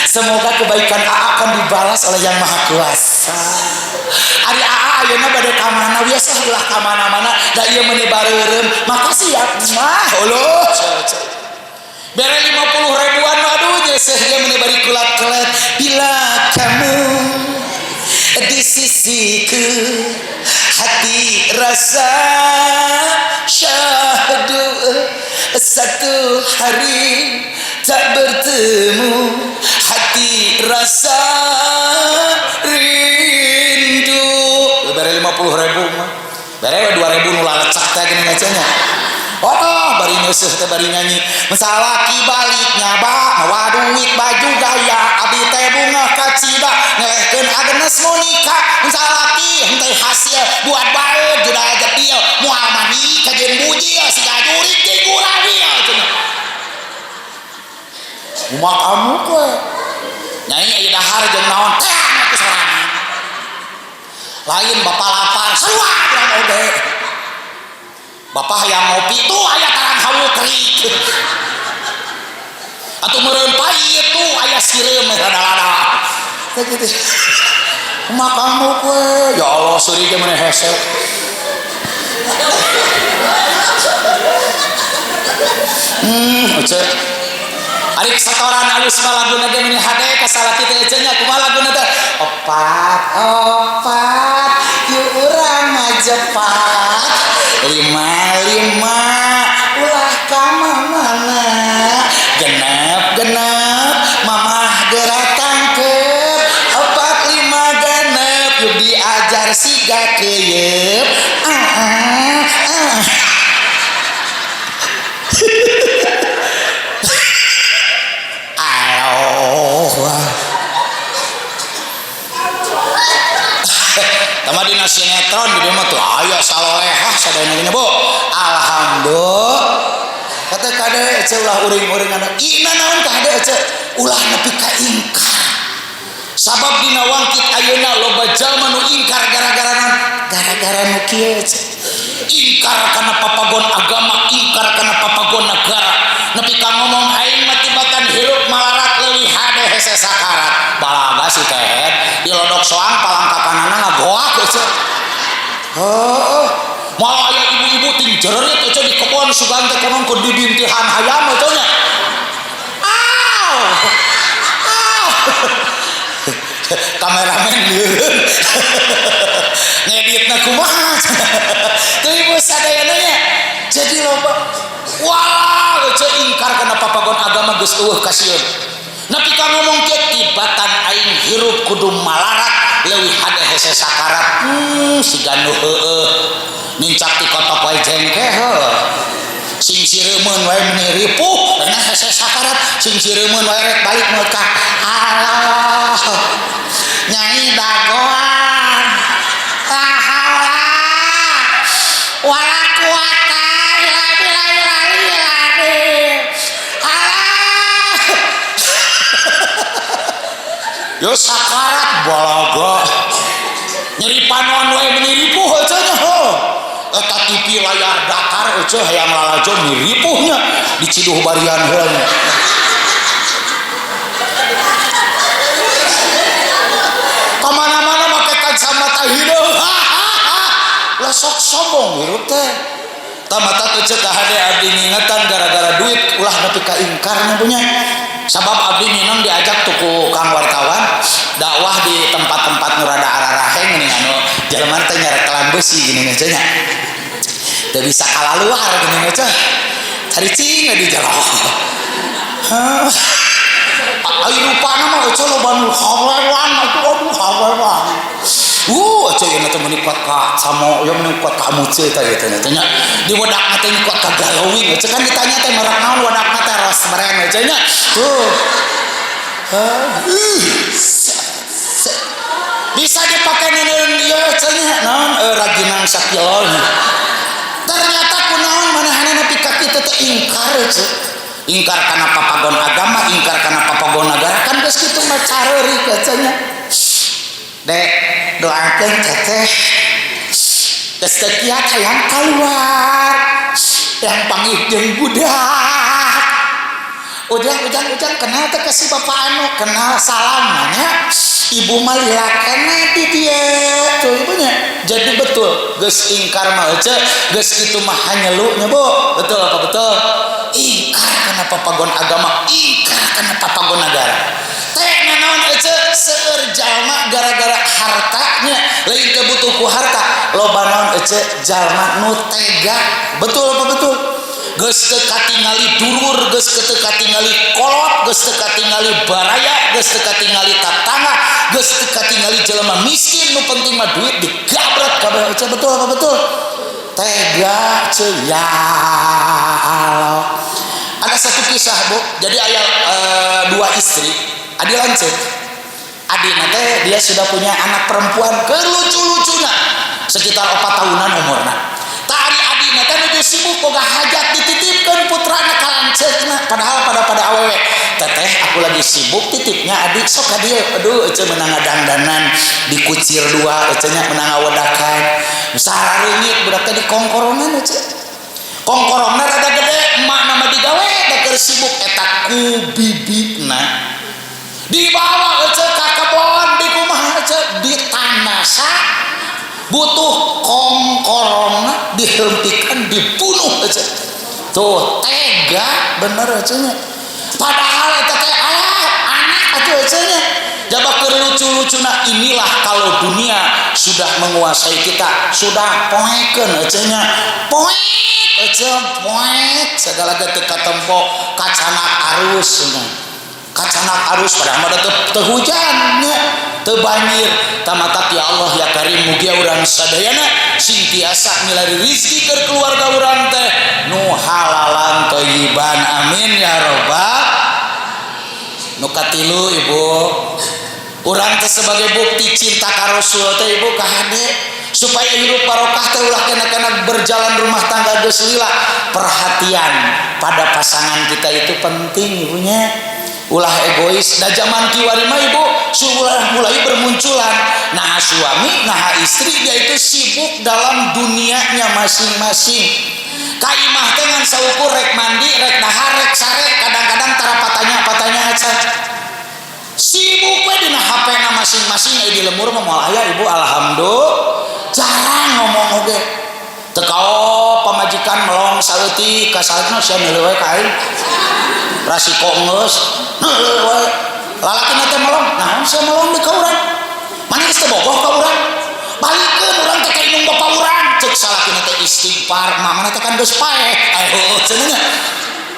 semoga kebaikan akan dibalas oleh Yang Maha Kuasa. Ari ayeuna bade ka mana biasa ulah ka mana-mana da ieu meuni bareureum. Makasih ya mah Allah. Bere 50 ribuan aduh nyeseh dia meuni bari kulat-kulat. Bila kamu di sisiku hati rasa syahdu satu hari tak bertemu hati rasa rindu. Bere 50.000 mah bere 2.000 nu lalecak teh gini ngacanya. Bari nyeuseut teh bari nyanyi masalah kibaliknya mawa duit baju gaya abdi teh bunga kacida ngelehkeun Agnes Monica masalah ki henteu hasil buat bae juda aja dia moal mani kajeun bujil siga jurik jeung gurawi cenah. Umak kamu kue nyanyi aya dahar jeung naon teh aku sorangan. Lain bapak lapar sarua urang oge. Bapak yang ngopi tuh aya tarang hawu kerik. Atuh meureun pait tuh aya sireum rada-rada. Teh kitu. Umak kamu kue ya Allah seuri ge maneh hese. Oce. Ari satoran alus balaguna ge meni hade ka salaki teh cenah kumaha laguna teh? Opat yuk urang ngajepat. 5 ulah ka mana genep mamah geratangkeun 4 5 genep yuk diajar siga keuyeub Tama dina sinetron di dieu mah tuh aya salolehah sadayana Bu. Alhamdulillah. Kata kade ece ulah uring-uringan. Ina naon ka hade ece? Ulah nepi ka ingkar. Sabab dina wangkit ayeuna loba jalma nu ingkar gara-gara naon? Gara-gara nu kieu ece. Ingkar kana papagon agama, ingkar kana papagon negara. Nepi ka ngomong aing mah tibatan hirup malarat leuwih hade hese sakarat. Balaga si teh di lodok soang palangkakanana ngagoak ece. Malah aya ibu-ibu ting jererit ece di kebon sugan teh kunaon ku dibintihan hayam ece nya. Kameramen lieureun. Ngeditna kumaha? Teu ibu sadayana nya. Jadi loba wah ece ingkar kana papagon agama geus eueuh kasieun. Napi ka ngomong ke tibatan aing hirup kudu malarat leuwih hade hese sakarat. Siga nu heueuh nincak ti kotok wae jengke sing sireumeun wae meni ripuh cenah hese sakarat sing sireumeun wae rek balik moal ka Allah Nyai dagoan la haula wala quwata illa billahil azim. Yo sakarat balaga nyeri panon wae meni ripuh cenah eta TV layar datar ece hayang lalajo miripuhnya diciduh barian heula. Kamana-mana make kacamata hideung. Lah sok sombong hirup teh. Tamata ece ka hade abdi ngingetan gara-gara duit ulah nepi ka ingkarna punya. Sabab abdi minang diajak tuku kang wartawan dakwah di tempat-tempat nu rada araraheng geuning anu jelema teh nyarek kelan beusi gini nya. Teu bisa kalaluar geuning nya. Caricing di jalo. Ai rupana mah ece loba nu hawewan atuh aduh hawewan. Ece yeuna teh meuni kuat ka samo, ya meuni kuat ka amuceut teh teh nya. Di wadakna teh kuat ka galowing, ece kan ditanya teh merek naon wadakna teh Rosmeren ece nya. Bisa dipakai neneun ieu ece nya naon raginang sakilol. Ternyata kunaon manehna nepi ka kitu teh ingkar ece. Ingkar kana papagon agama, ingkar kana papagon negara kan geus kitu mah careurik ece nya. Dek doakeun teteh geus teu kiat hayang kaluar yang panggih jeung budak ujang kenal teh kasih bapak anu kenal salamnya ibu malilakan di dia tuh ibunya jadi betul geus ingkar mah ece geus kitu mah hanyelu nya Bu betul apa betul ingkar kana papagon agama ingkar kana papagon negara teh nanaon ece seueur jalma gara-gara hartanya lain kebutuh ku harta loba naon ece jalma nu tega betul apa betul geus teu katingali durur geus teu katingali kolot geus teu katingali baraya geus teu katingali tatangga geus teu katingali jelema miskin nu penting mah duit digabret kabeh ece betul apa betul tega ce ya Allah. Ada satu kisah Bu jadi aya dua istri adi lanceuk adina teh dia sudah punya anak perempuan kelucu-lucuna sekitar 4 tahunan umurna tah ari adina teh nuju sibuk boga hajat dititipkeun putrana ka lanceukna padahal pada awewe teteh aku lagi sibuk titipnya adik sok ka dieu aduh ece meunang ngadangdanan dikucir dua ece nya meunang ngawedakan sareungit budak teh di kongkorongan ece kongkorongna rada gede emak nama digawe da keur sibuk eta ku bibitna dibawa ece ka kebon di kumaha ece ditanasa butuh kongkorongna dihentikan dibunuh ece tuh tega bener ece nya padahal eta teh anak atuh ece nya jaba keur lucu-lucuna inilah kalau dunia sudah menguasai kita sudah poekeun ece nya poek ece poek segala teu katempo kacanak arus kacanak arus padahal mah teu hujan nya teu banjir tamatak ya Allah ya Karim mugia urang sadayana sing tiasa milari rezeki keur keluarga urang teh nu halalan thayyiban amin ya rabbal nu katilu ibu urang teh sebagai bukti cinta ka Rasul teh ibu ka hade supaya hidup barokah teh ulah kena berjalan rumah tangga geus lila perhatian pada pasangan kita itu penting ibunya ulah egois da zaman kiwari mah ibu sudah mulai bermunculan nah suami nah istri dia itu sibuk dalam dunianya masing-masing ka imah teh ngan saukur rek mandi rek dahar rek sare kadang-kadang tara patanya acan sibuk we dina HP-na masing-masing di lemur mah moal aya ibu alhamdulillah jarang ngomong oge teu kao pamajikan melong saeutik ka saletna sia neuleuh we ka aing rasiko geus neuleuh we lalakina teh melong naon sia melong di ka urang mana geus teu bogoh ka urang balikeun urang teh ka indung bapa urang ceuk salakina teh istighfar mamana teh kan geus paeh ayo cenah nya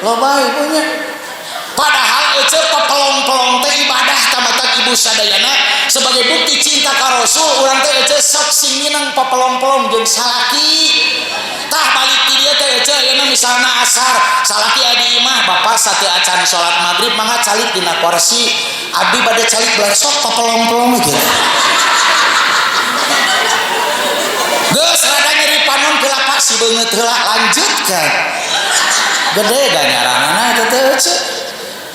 loba ibunya padahal ece pelong-pelong teh ibadah tamatak ibu sadayana sebagai bukti cinta ka Rasul urang teh ece sok sing minang papelong-pelong jeung salaki tah balik ti dieu teh ece ayeuna misalna asar salaki adi imah bapak sateu acan salat maghrib mangga calik dina kursi abdi bade calik belar sok papelong-pelong ge geus rada nyeri panon ke lapak si beungeut heula lanjutkan gede ganyaranana eta teh ece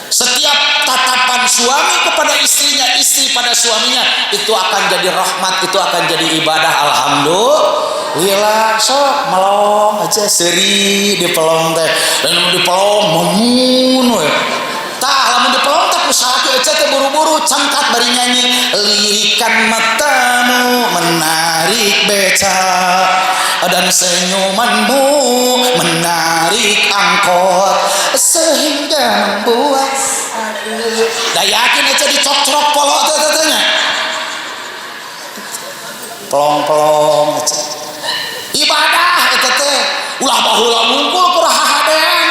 setiap tatapan suami kepada istrinya istri pada suaminya itu akan jadi rahmat itu akan jadi ibadah alhamdulillah sok melong aja seri di pelong teh dan di pelong memun we tah lamun di pelong teh kusalaki aja teh buru-buru cangkat bari nyanyi lirikan matamu menarik beca dan senyumanmu menarik angkot sehingga membuat dah yakin aja dicok-cok polok tetenya pelong-pelong aja ibadah eta teh ulah baheula ngungkul kumaha hadean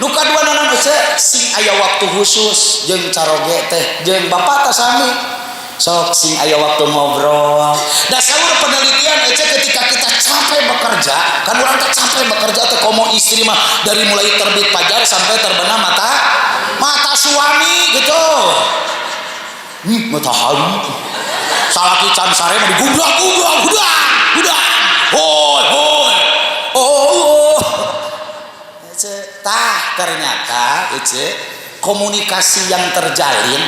nu kadua naon aja sing aya waktu khusus jeung caroge teh jeung bapak teh sami sok sing aya waktu ngobrol da saur penelitian aja ketika kita capek bekerja kan urang teh capek bekerja teh komo istri mah dari mulai terbit fajar sampai terbenam mata suami gitu matahari salaki can sare mah digubrak udah hoi oh tah ternyata komunikasi yang terjalin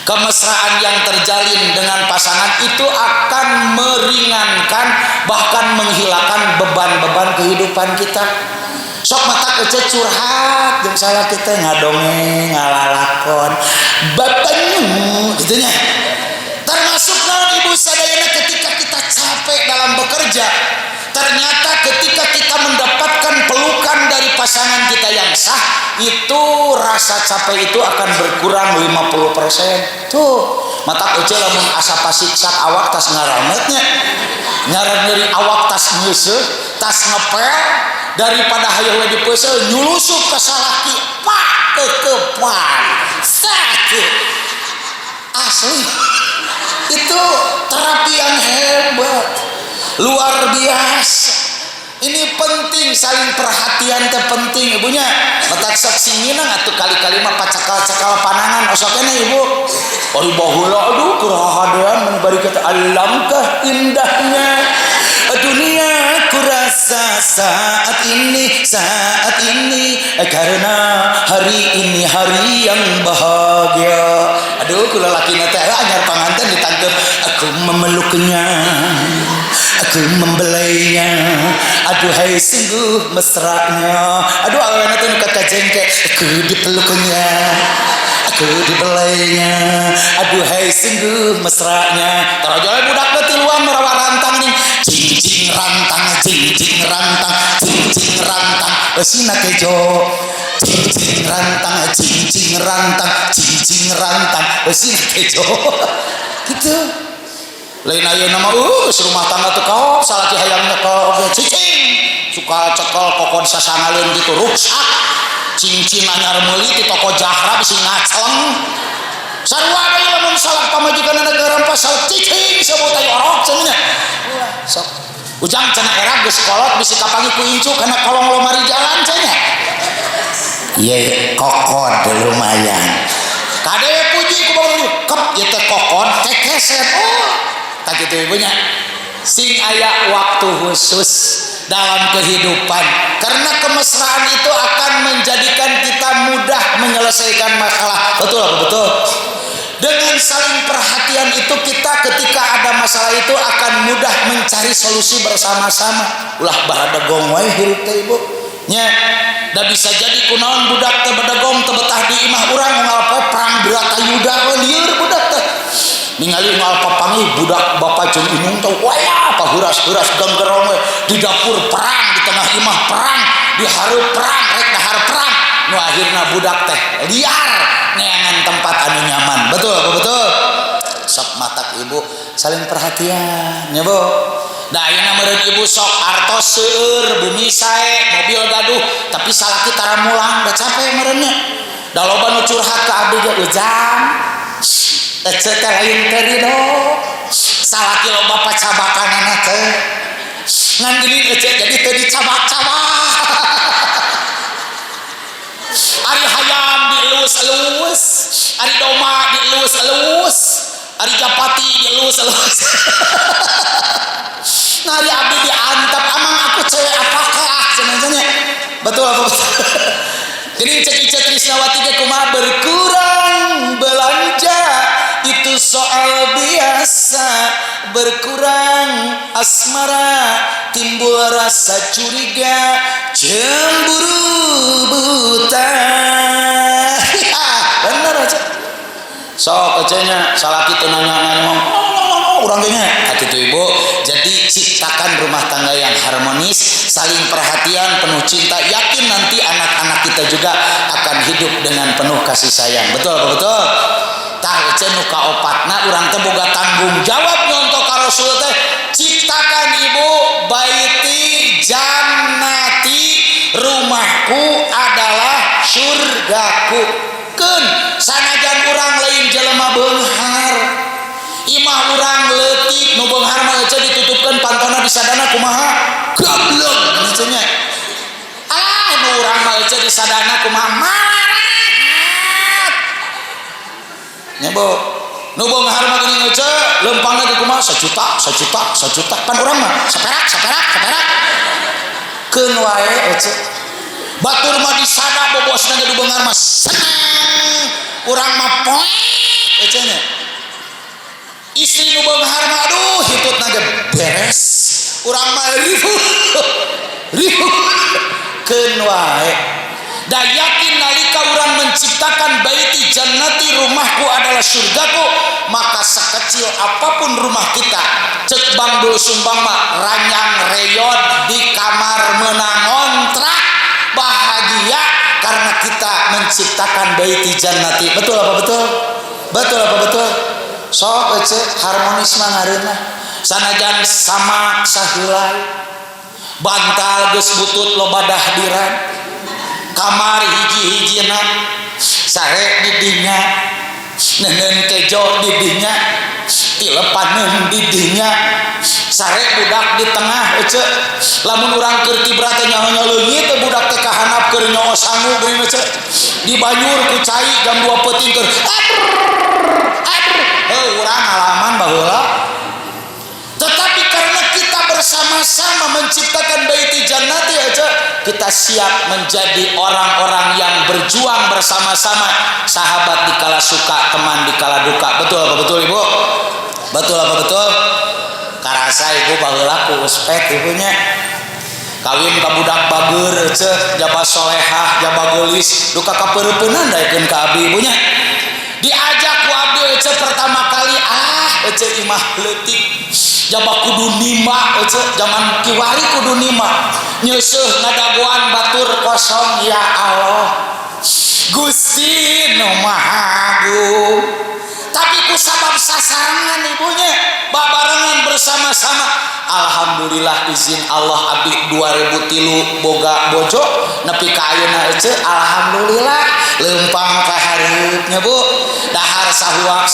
kemesraan yang terjalin dengan pasangan itu akan meringankan bahkan menghilangkan beban-beban kehidupan kita sok matak ece curhat jeung salah kita ngadongeng ngalalakon babanyu gitu nya. Termasuk naon ibu sadayana ketika kita capek dalam bekerja, ternyata ketika kita mendapatkan pelukan dari pasangan kita yang sah, itu rasa capek itu akan berkurang 50%. Tuh mata ece lamun asa pasiksak awak tas ngarametnya ngaran dari awak tas ngeuseuh tas ngepel daripada hayang we dipeuseuh nyulusup ka salaki pak kekepan sakit asli. Itu terapi yang hebat luar biasa. Ini penting, saling perhatian teh penting ibunya. Matak saksi minang atuh kali-kali mah pacakal-cakal panangan osokena ibu. Ori baheula aduh kurahadean mun bari kata alangkah indahnya dunia kurasa saat ini karena hari ini hari yang bahagia. Aduh kula lakina teh anyar panganten ditangkep aku memeluknya, aku membelainya. Aduhai sungguh mesranya. Aduh aweuna teh nu kakajengke aku dipeluknya, aku dibelainya. Aduhai sungguh mesranya. Tarojol budak teh tiluan merawa rantang ning cincing rantang cincing rantang cincing rantang eusina kejo cincing rantang cincing rantang cincing rantang eusina kejo gitu. Lain ayeuna mah rumah tangga teu kaok salaki hayang nyekel cicing suka cekel kokon sasangalin gitu ruksak cincin anyar meuli di toko Jahra bisi ngacleng sarua deui lamun salah pamajikanna negara pasal cicing sebut aya orok cenah sok ujang cenah era geus kolot bisi kapangi ku incu kana kolong lomari jalan cenah ieu kokon lumayan kadewe puji ku baru kep ieu teh kokon kekeset tak gitu ibunya. Sing aya waktu khusus dalam kehidupan karena kemesraan itu akan menjadikan kita mudah menyelesaikan masalah. Betul apa betul? Dengan saling perhatian itu kita ketika ada masalah itu akan mudah mencari solusi bersama-sama. Ulah baradegong wae hirup teh ibu nya da bisa jadi kunaon budak teh badegong teu betah di imah urang ngalapoe perang Bratayuda we lieur budak teh ningali ngal papangi budak bapak jeung inung teh waya apa huras-huras ganggerong we di dapur perang di tengah imah perang di hareup perang rek dahar perang nu akhirna budak teh liar neangan tempat anu nyaman. Betul apa betul? Sok matak ibu saling perhatian nya bu. Da ayeuna meureun ibu sok artos seueur bumi sae mobil gaduh tapi salaki tara mulang da capek meureunnya. Da loba nu curhat ka abdi ge ujang ece teh lain teh ridho salaki loba pacabakanana teh ngan geuning ece jadi teu dicabak-cabak ari hayam dielus-elus ari doma dielus-elus ari japati dielus-elus nah ari abdi diantep amang aku cewek apakah cenah-cenah betul apa betul jadi cek Trisnawati ge kumaha berkurang belanja itu soal biasa berkurang asmara timbul rasa curiga cemburu buta bener aja sok ecenya salah kita nanya urang ge nya atuh ibu. Jadi ciptakan rumah tangga yang harmonis, saling perhatian, penuh cinta. Yakin nanti anak-anak kita juga akan hidup dengan penuh kasih sayang. Betul apa betul? Tah ece nu kaopatna urang teh boga tanggung jawab nyontok ka Rasul teh ciptakan ibu baiti jannati rumahku adalah surgaku. Keun sanajan urang lain jelema beunghar imah urang leutik nu beunghar mah ece ditutupkeun pantona di sadana kumaha goblok kitu nya nu urang mah ece di sadana kumaha nya bu nu beunghar mah geuning ece leumpangna ge kumaha 1 juta pan urang mah saperak keun wae ece batur mah di sana bobosna ge beunghar mah seneng urang mah poek ece nya istri nu beunghar mah aduh hitutna ge beres urang mah ribu keun wae. Da yakin nalika urang menciptakan baiti jannati, rumahku adalah surgaku, maka sekecil apapun rumah kita, cek Bang Dul Sumbang mah ranyang reyon di kamar menang kontrak bahagia karena kita menciptakan baiti jannati. Betul apa betul? Betul apa betul? Sok ece harmonis mah ngareuna. Sanajan samak saheulai, bantal geus butut loba dahdiran, kamar hiji-hijina, sare di dinya, neneun kejo di dinya, tilepaneun di dinya, sare budak di tengah ece. Lamun urang keur kibrat teh nyaho leungit teh budak teh kahanap keur nyaho sangu geuning ece. Di Banyur ku cai jam 2 peuting keur urang ngalaman baheula. Tetapi karena kita bersama-sama menciptakan baiti jannati aja, kita siap menjadi orang-orang yang berjuang bersama-sama, sahabat dikala suka, teman dikala duka. Betul apa betul Ibu? Betul apa betul? Karasa Ibu baheula ku uspek ibunya. Kawin ka budak bager ceh, jaba solehah, jaba geulis, duka kapeureupeunnan daekeun ka abdi ibunya. Diajak ku abdi ceh pertama kali ceh imah leutik. Jaba kudu nima zaman kiwari kudu nima nyeuseuk ngadagoan batur kosong ya Allah Gusti nu Maha Agung. Tapi ku sabab sasarangan ibunya babarengan bersama-sama, alhamdulillah izin Allah abdi 2003 boga bojo nepi ka ayeuna alhamdulillah leumpang ka hareupnya Bu. Dahar sahuak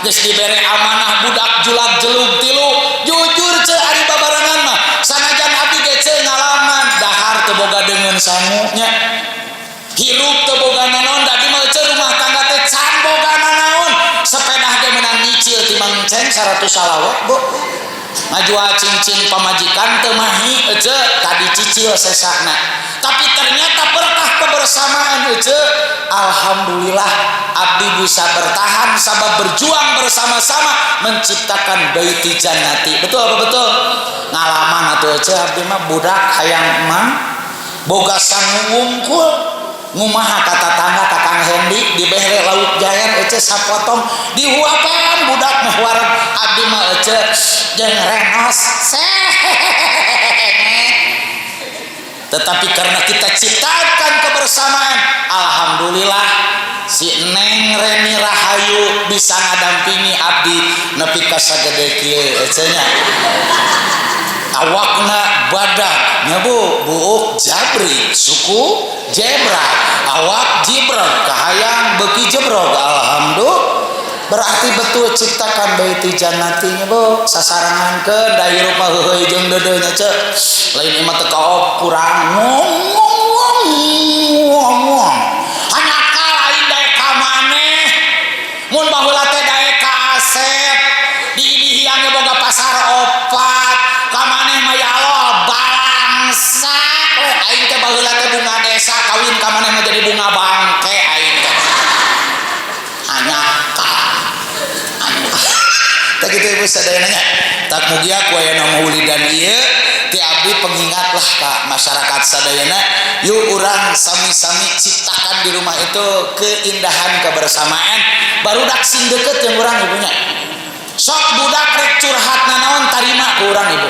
geus dibere amanah budak julag jelug tilu, jujur ari babarengan mah sanajan abdi ge ngalaman dahar teu boga deungeun sangunya, hirup teu boga naon, da di mah rumah tangga teh can boga naon, sepeda ge meunang nyicil ti Mang Ceng 100 salawat Bu. Ngajual cincin pamajikan teu mahi tadi cicil sesakna. Tapi ternyata berkah kebersamaan alhamdulillah abdi bisa bertahan sabab berjuang bersama-sama menciptakan baiti jannati. Betul apa betul? Ngalaman atuh abdi mah budak hayang emang boga sangu wungkul ngumaha kata tangga Kakang Hendi dibehre lauk jaer sapotong dihuapan budak mah wareg abdi mah jeung renos tetapi karena kita ciptakan kebersamaan, alhamdulillah si Neng Reni Rahayu bisa ngadampingi abdi nepi ka sagede kieu nya. Awakna badak nya Bu, buuk jabrik suku jebra, awak jibrog kahayang beuki jebrog. Alhamdulillah berarti betul ciptakan baiti jannatinya Bu. Sasarangankeun da hirup mah heuheuy jeung deudeuh nya ceu lain imah teu kaop kurang ngomong hanya ka lain dae ka maneh mun baheula teh dae ka Asep di dihiang boga pasar opat ka maneh mah ya Allah balangsa aing teh baheula teh bunga desa kawin ka maneh mah jadi bunga bangke aing teh hanya tak gitu Ibu sadaya nanya tak mugia ku aya maulidan ieu ti abdi pengingatlah ka masyarakat sadayana, yuk urang sami-sami ciptakan di rumah itu keindahan kebersamaan. Barudak sing deket yang urang ibunya sok budak rek curhat nanaon tarima ku urang Ibu,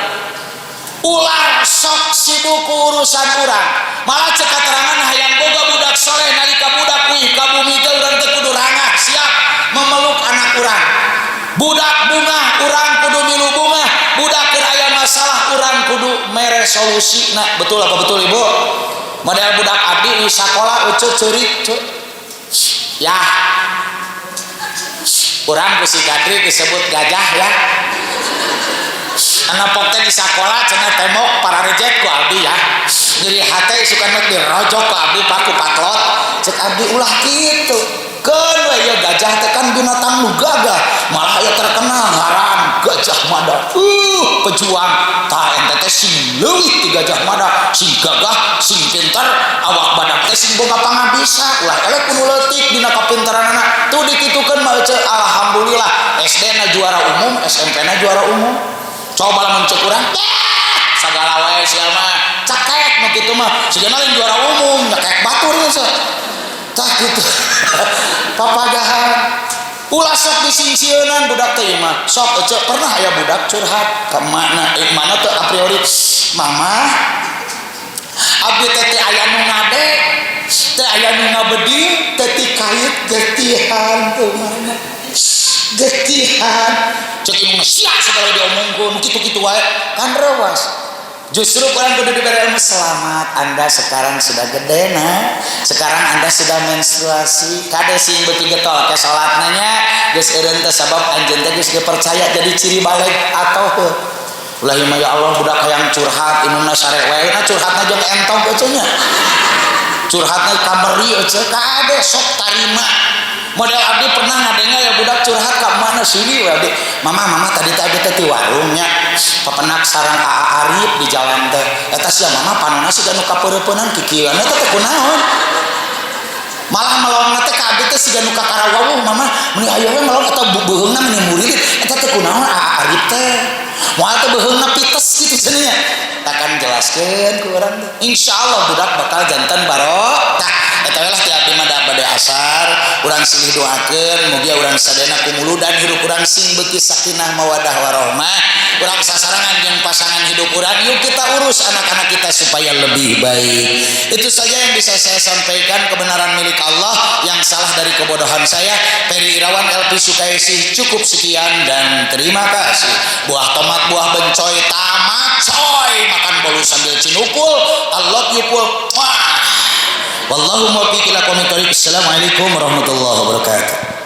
ulah sok sibuk urusan urang, malah cek katerangan hayang boga budak soleh nalika budak wih ka bumi teh urang teh kudu rangah siap memeluk anak urang. Budak bunga urang kudu milu bunga, budak keur aya masalah urang kudu mere solusina. Betul apa betul Ibu? Model budak abdi di sakola ucut ceurik ya urang ku si Gadri disebut gajah ya. Anapok teh di sakola cenah temok para rejek ku abdi ya, nyeri hate suka nek dirojok ku abdi paku patlot cek abdi ulah kitu. Keun we ieu gajah teh kan binatang nu gagah, malah aya terkenal ngaran Gajah Mada. Pejuang tah ente teh sing leuwih ti Gajah Mada, sing gagah, sing pinter, awak badak teh sing boga pangabisa, ulah elek kudu leutik dina kapinteranana. Tuh dikitukeun mah alhamdulillah SD na juara umum, SMP na juara umum. Coba lamun cek urang, segala wae sia mah cekek nu kitu mah sigana lain juara umum nyekek batur nya tah kitu papagahan ulah sok disingsieunan budak teh mah sok ece pernah aya budak curhat ka mana mana teh a priori mama abdi teh aya nu ngade teh aya nu ngabeding teh ti kait getihan tuh mana getihan cek ieu sia segala diomongkeun kitu-kitu wae kan rewas. Justru orang kudu diberi ilmu selamat. Anda sekarang sudah gede nah. Sekarang Anda sudah menstruasi. Kade sing beuki getol ke salat nanya. Geus eureun teh sabab anjeun teh geus percaya jadi ciri balik atau heuh. Ulah ieu ya Allah budak hayang curhat imumna sare wae na curhatna jeung entong eueuh nya. Curhatna kameri eueuh kade sok tarima. Model abdi pernah ngadenga ya budak curhat ka mana sini abdi mama tadi teh di warungnya papenak sarang Aa Arif di jalan teh eta sia mama panonna siga nu kapeureupeunan kikieuan teh teh kunaon malah melong teh ka abdi teh siga nu kakarawuh mama meni aya we melong eta beuheungna meni murid eta teh kunaon Aa Arif teh moal teh beuheungna pites kitu cenah takkan jelaskeun ku urang teh insyaallah budak bakal janten barokah eta we lah ti abdi mah bade asar urang silih doakeun mugia urang sadayana kumuludan hidup urang sing beuki sakinah mawadah warahmah urang sasarangan jeung pasangan hidup urang yuk kita urus anak-anak kita supaya lebih baik. Itu saja yang bisa saya sampaikan, kebenaran milik Allah, yang salah dari kebodohan saya. Peri Irawan LP Sukaisi cukup sekian dan terima kasih. Buah tomat buah bencoy tamat coy makan bolu sambil cinukul I love you pul. Wallahu muwaffiq ila aqwamit thoriq. Assalamualaikum warahmatullahi wabarakatuh.